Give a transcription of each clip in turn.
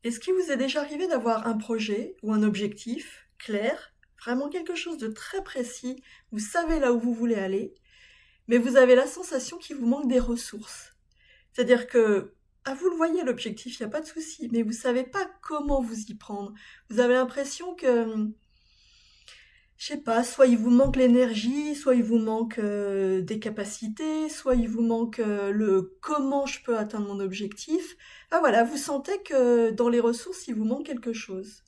Est-ce qu'il vous est déjà arrivé d'avoir un projet ou un objectif clair, vraiment quelque chose de très précis, vous savez là où vous voulez aller, mais vous avez la sensation qu'il vous manque des ressources? C'est-à-dire que, ah, vous le voyez l'objectif, il n'y a pas de souci, mais vous savez pas comment vous y prendre. Vous avez l'impression que, je sais pas, soit il vous manque l'énergie, soit il vous manque des capacités, soit il vous manque le comment je peux atteindre mon objectif. Ah voilà, vous sentez que dans les ressources, il vous manque quelque chose.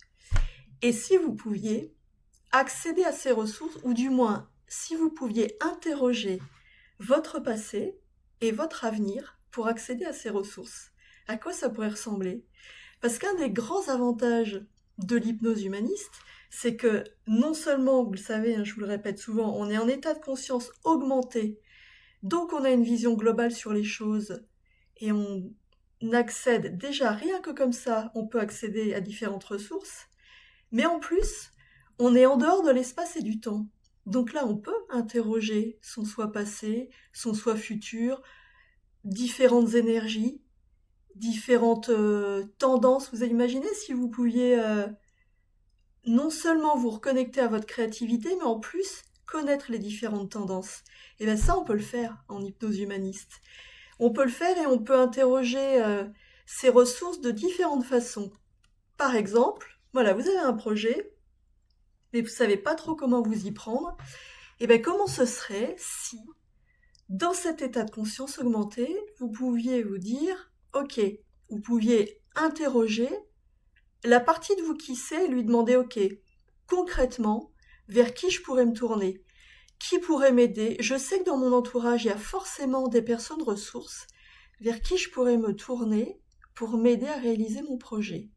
Et si vous pouviez accéder à ces ressources, ou du moins, si vous pouviez interroger votre passé et votre avenir pour accéder à ces ressources, à quoi ça pourrait ressembler? Parce qu'un des grands avantages de l'hypnose humaniste, c'est que non seulement, vous le savez, hein, je vous le répète souvent, on est en état de conscience augmenté, donc on a une vision globale sur les choses et on accède déjà, rien que comme ça, on peut accéder à différentes ressources, mais en plus, on est en dehors de l'espace et du temps. Donc là, on peut interroger son soi passé, son soi futur, différentes énergies, différentes tendances. Vous imaginez si vous pouviez non seulement vous reconnecter à votre créativité, mais en plus connaître les différentes tendances. Et bien ça, on peut le faire en hypnose humaniste. On peut le faire et on peut interroger ces ressources de différentes façons. Par exemple, voilà, vous avez un projet, mais vous savez pas trop comment vous y prendre. Et bien comment ce serait si, dans cet état de conscience augmenté, vous pouviez vous dire, ok, vous pouviez interroger la partie de vous qui sait et lui demander, ok, concrètement, vers qui je pourrais me tourner? Qui pourrait m'aider? Je sais que dans mon entourage, il y a forcément des personnes ressources vers qui je pourrais me tourner pour m'aider à réaliser mon projet.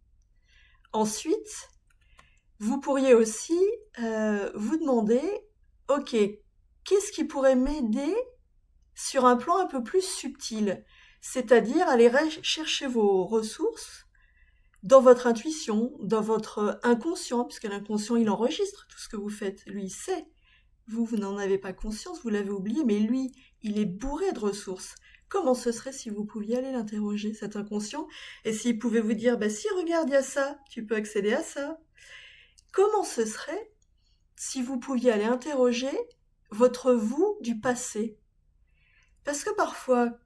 Ensuite, vous pourriez aussi vous demander, ok, qu'est-ce qui pourrait m'aider sur un plan un peu plus subtil? C'est-à-dire aller chercher vos ressources dans votre intuition, dans votre inconscient, puisque l'inconscient, il enregistre tout ce que vous faites. Lui, il sait. Vous, vous n'en avez pas conscience, vous l'avez oublié, mais lui, il est bourré de ressources. Comment ce serait si vous pouviez aller l'interroger, cet inconscient, et s'il pouvait vous dire, bah, si, regarde, il y a ça, tu peux accéder à ça. Comment ce serait si vous pouviez aller interroger votre vous du passé? Parce que parfois,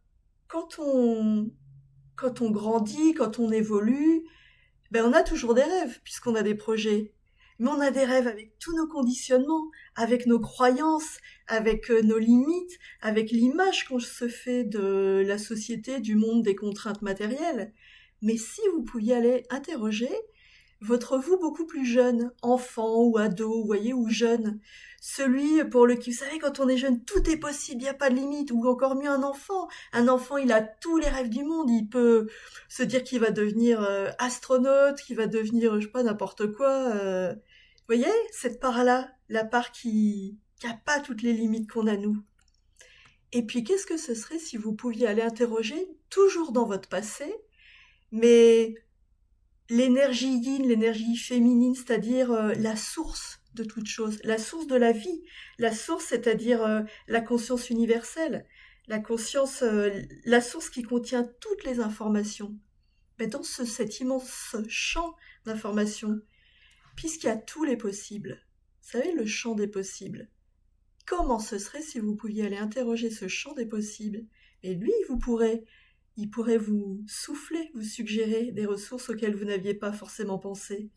quand on, quand on grandit, quand on évolue, ben on a toujours des rêves, puisqu'on a des projets. Mais on a des rêves avec tous nos conditionnements, avec nos croyances, avec nos limites, avec l'image qu'on se fait de la société, du monde, des contraintes matérielles. Mais si vous pouviez aller interroger votre vous beaucoup plus jeune, enfant ou ado, vous voyez, ou jeune, celui pour lequel, vous savez, quand on est jeune, tout est possible, il n'y a pas de limite, ou encore mieux un enfant, il a tous les rêves du monde, il peut se dire qu'il va devenir astronaute, qu'il va devenir, je sais pas, n'importe quoi. Vous voyez, cette part-là, la part qui a pas toutes les limites qu'on a nous. Et puis, qu'est-ce que ce serait si vous pouviez aller interroger, toujours dans votre passé, mais l'énergie yin, l'énergie féminine, c'est-à-dire la source de toute chose, la source de la vie, la source, c'est-à-dire la conscience universelle, la conscience, la source qui contient toutes les informations. Mais dans cet immense champ d'informations, puisqu'il y a tous les possibles, vous savez, le champ des possibles, comment ce serait si vous pouviez aller interroger ce champ des possibles? Et lui, il pourrait vous souffler, vous suggérer des ressources auxquelles vous n'aviez pas forcément pensé.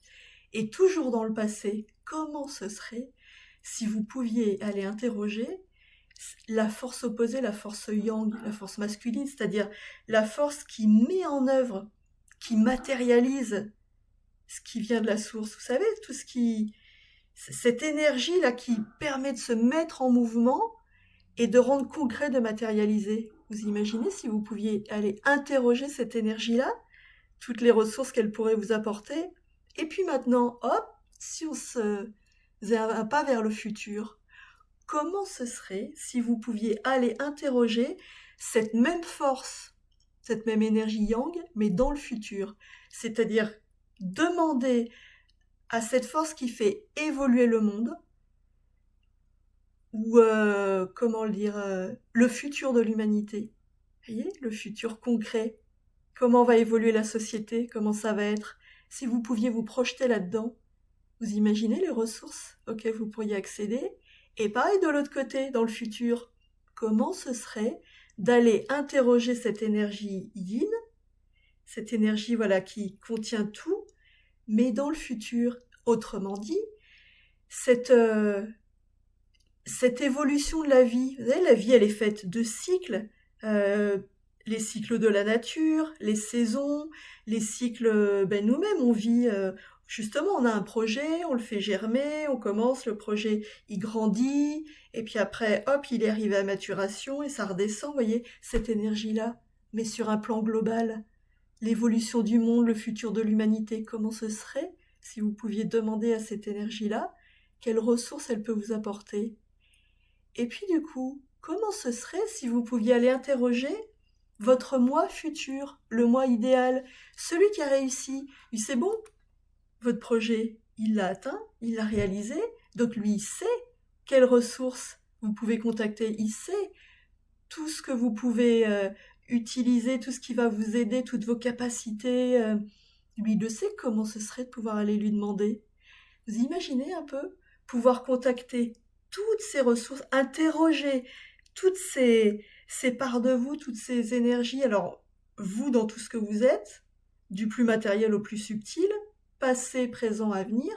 Et toujours dans le passé, comment ce serait si vous pouviez aller interroger la force opposée, la force yang, la force masculine, c'est-à-dire la force qui met en œuvre, qui matérialise ce qui vient de la source. Vous savez, tout ce qui... Cette énergie-là qui permet de se mettre en mouvement et de rendre concret, de matérialiser. Vous imaginez si vous pouviez aller interroger cette énergie-là, toutes les ressources qu'elle pourrait vous apporter, et puis maintenant, hop, si on se faisait un pas vers le futur, comment ce serait si vous pouviez aller interroger cette même force, cette même énergie yang, mais dans le futur? C'est-à-dire demander à cette force qui fait évoluer le monde, ou comment le dire, le futur de l'humanité. Vous voyez, le futur concret. Comment va évoluer la société, comment ça va être. si vous pouviez vous projeter là-dedans, vous imaginez les ressources auxquelles vous pourriez accéder? Et pareil de l'autre côté, dans le futur, comment ce serait d'aller interroger cette énergie yin, cette énergie voilà, qui contient tout, mais dans le futur? Autrement dit, cette, cette évolution de la vie, vous savez, la vie elle est faite de cycles, les cycles de la nature, les saisons, les cycles, nous-mêmes on vit, justement on a un projet, on le fait germer, on commence, le projet il grandit, et puis après hop il est arrivé à maturation et ça redescend, vous voyez, cette énergie-là, mais sur un plan global, l'évolution du monde, le futur de l'humanité, comment ce serait si vous pouviez demander à cette énergie-là quelles ressources elle peut vous apporter? Et puis du coup, comment ce serait si vous pouviez aller interroger votre moi futur, le moi idéal, celui qui a réussi? Oui, c'est bon, votre projet, il l'a atteint, il l'a réalisé, donc lui, il sait quelles ressources vous pouvez contacter, il sait tout ce que vous pouvez utiliser, tout ce qui va vous aider, toutes vos capacités. Lui, il le sait comment ce serait de pouvoir aller lui demander. Vous imaginez un peu pouvoir contacter toutes ces ressources, interroger toutes ces parts de vous, toutes ces énergies. Alors, vous, dans tout ce que vous êtes, du plus matériel au plus subtil, passé, présent, avenir,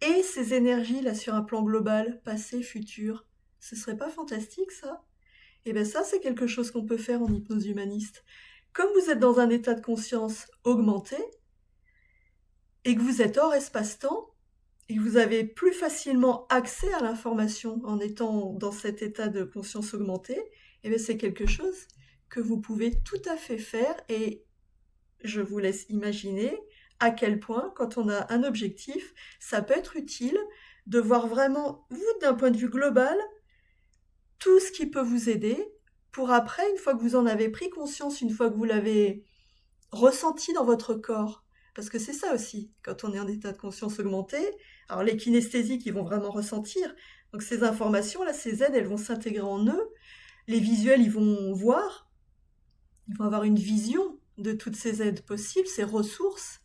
et ces énergies là sur un plan global, passé, futur. Ce serait pas fantastique ça? Et bien ça, c'est quelque chose qu'on peut faire en hypnose humaniste. Comme vous êtes dans un état de conscience augmenté, et que vous êtes hors espace-temps, et que vous avez plus facilement accès à l'information en étant dans cet état de conscience augmentée, et bien c'est quelque chose que vous pouvez tout à fait faire, et je vous laisse imaginer à quel point, quand on a un objectif, ça peut être utile de voir vraiment, vous, d'un point de vue global, tout ce qui peut vous aider pour après, une fois que vous en avez pris conscience, une fois que vous l'avez ressenti dans votre corps, parce que c'est ça aussi, quand on est en état de conscience augmenté, alors les kinesthésiques, ils vont vraiment ressentir, donc ces informations-là, ces aides, elles vont s'intégrer en eux, les visuels, ils vont voir, ils vont avoir une vision de toutes ces aides possibles, ces ressources.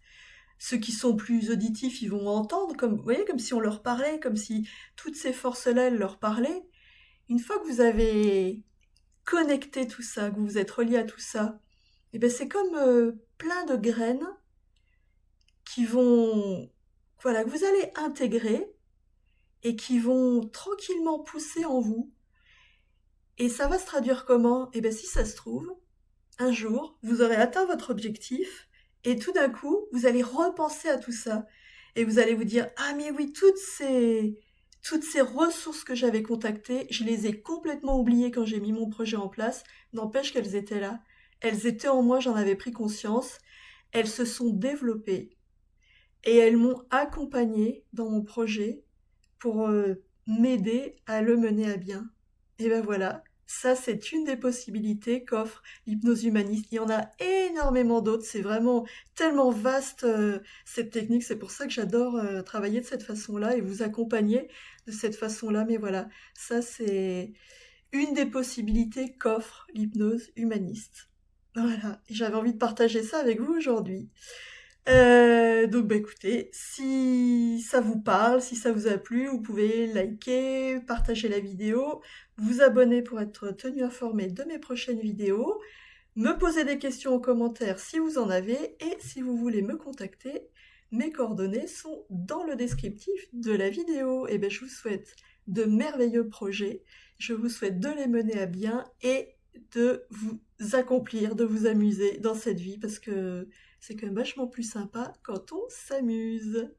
Ceux qui sont plus auditifs, ils vont entendre, comme, vous voyez, comme si on leur parlait, comme si toutes ces forces-là, elles leur parlaient. Une fois que vous avez connecté tout ça, que vous vous êtes relié à tout ça, et ben c'est comme plein de graines qui vont, voilà, que vous allez intégrer et qui vont tranquillement pousser en vous. Et ça va se traduire comment? Et bien si ça se trouve, un jour, vous aurez atteint votre objectif et tout d'un coup, vous allez repenser à tout ça. Et vous allez vous dire, ah mais oui, toutes ces ressources que j'avais contactées, je les ai complètement oubliées quand j'ai mis mon projet en place. N'empêche qu'elles étaient là. Elles étaient en moi, j'en avais pris conscience. Elles se sont développées. Et elles m'ont accompagnée dans mon projet pour m'aider à le mener à bien. Et ben voilà, ça c'est une des possibilités qu'offre l'hypnose humaniste. Il y en a énormément d'autres, c'est vraiment tellement vaste cette technique, c'est pour ça que j'adore travailler de cette façon-là et vous accompagner de cette façon-là. Mais voilà, ça c'est une des possibilités qu'offre l'hypnose humaniste. Voilà, j'avais envie de partager ça avec vous aujourd'hui. Donc bah écoutez, si ça vous parle, si ça vous a plu, vous pouvez liker, partager la vidéo, vous abonner pour être tenu informé de mes prochaines vidéos, me poser des questions en commentaire si vous en avez, et si vous voulez me contacter, mes coordonnées sont dans le descriptif de la vidéo. Et ben je vous souhaite de merveilleux projets, je vous souhaite de les mener à bien et de vous accomplir, de vous amuser dans cette vie, parce que c'est quand même vachement plus sympa quand on s'amuse.